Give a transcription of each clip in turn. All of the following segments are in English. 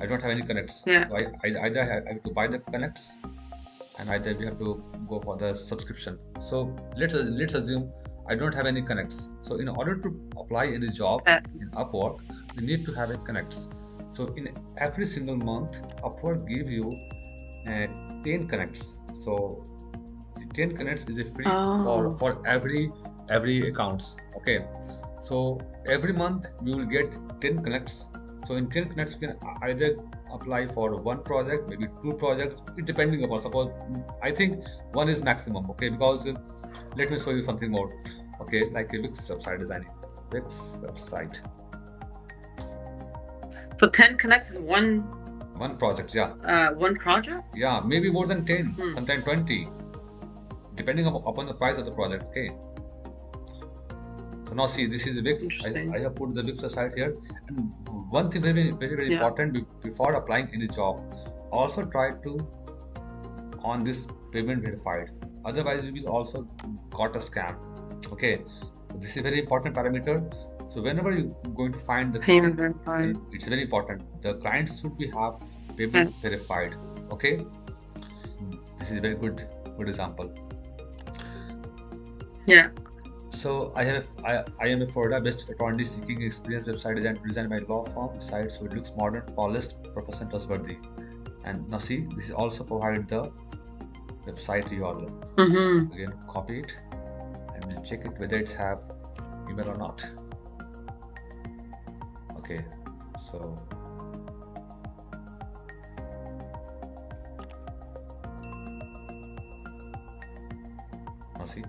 I don't have any connects. Yeah. So I either have to buy the connects, and either we have to go for the subscription. So let's assume I don't have any connects. So in order to apply any job Okay. in Upwork, we need to have a connects. So in every single month, Upwork give you 10 connects. So 10 connects is a free Oh. for every accounts. Okay, so every month you will get 10 connects. So in 10 connects you can either apply for one project, maybe two projects, it depending upon, suppose I think one is maximum. Okay, because let me show you something more. Okay, like a Wix website designing, Wix website, So 10 connects is one project. Yeah, one project? yeah, maybe more than 10, Hmm. sometimes 20, depending upon the price of the project. Okay, so now see, this is the Wix. Interesting. I have put the Wix site here. And one thing very Yeah. important before applying any job, also try to on this payment verified. Otherwise, you will also got a scam. Okay, so this is a very important parameter. So whenever you're going to find the Payment client, verified. and it's very important, the clients should be have Yeah. payment verified. Okay, this is a very good example. Yeah. So I am a Florida-based attorney seeking experience website designed by law firm site, so it looks modern, polished, professional, trustworthy. And now see, this is also provided the website URL. Mm-hmm. Again, copy it and we'll check it whether it's have email or not. Okay, so now see,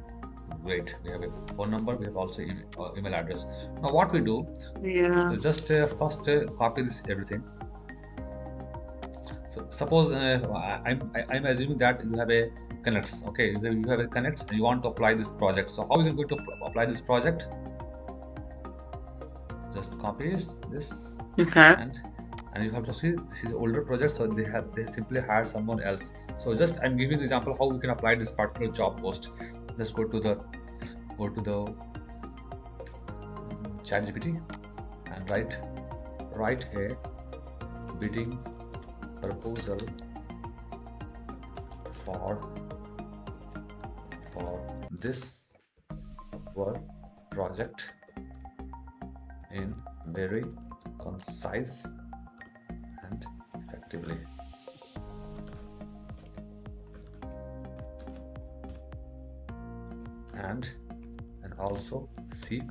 great. We have a phone number. We have also email address. Now what we do? Yeah. So just first copy this everything. So suppose I'm assuming that you have a connects. Okay, you have a connects and you want to apply this project. So how is it going to apply this project? Just copy this Okay. and you have to see this is older project, so they simply hired someone else. So just I'm giving the example how we can apply this particular job post. Just go to the ChatGPT and write a bidding proposal for this work project in very concise and effectively. And also seek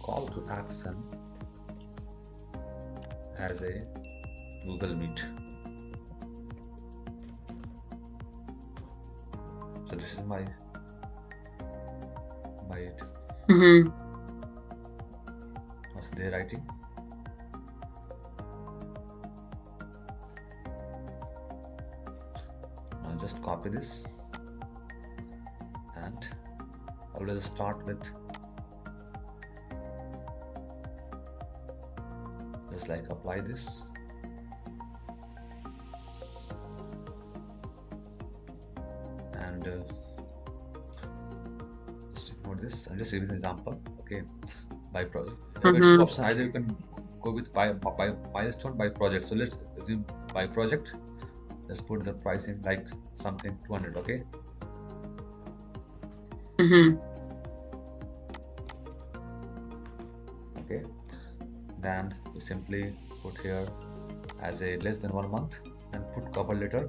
call to action as a Google Meet. So this is my Mm-hmm. what's they writing. Now just copy this and always start with just like apply this and just ignore this. I'm just giving an example. Okay, by project. You have two options. Either you can go with by milestone, by project. So let's assume by project. Let's put the pricing like something 200. Okay. Mm-hmm. Okay. Then we simply put here as a less than 1 month and put cover letter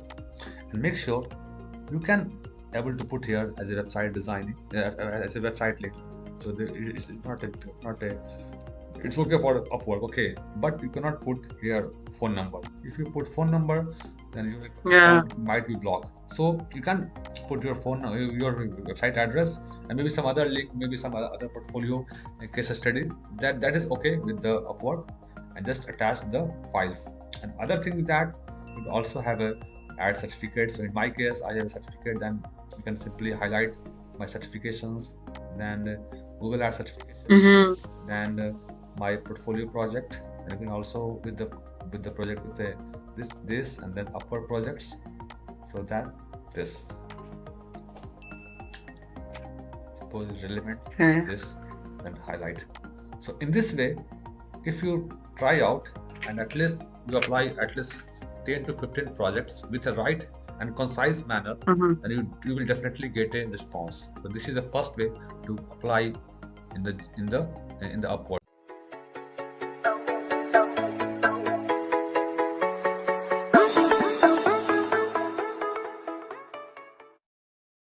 and make sure you can able to put here as a website designing as a website link. So it's not a it's okay for Upwork, okay, but you cannot put here phone number. If you put phone number, then your account might be blocked. So you can put your your website address, and maybe some other link, maybe some other portfolio case study. That is okay with the Upwork, and just attach the files. And other thing is that you also have a add certificate. So in my case, I have a certificate. Then you can simply highlight my certifications, then Google Ads certification, then my portfolio project, and you can also with the project with this and then Upwork projects. So that this suppose is relevant, this then highlight. So in this way, if you try out and at least you apply at least 10 to 15 projects with a right and concise manner, Mm-hmm. and you will definitely get a response. So this is the first way to apply in the Upwork.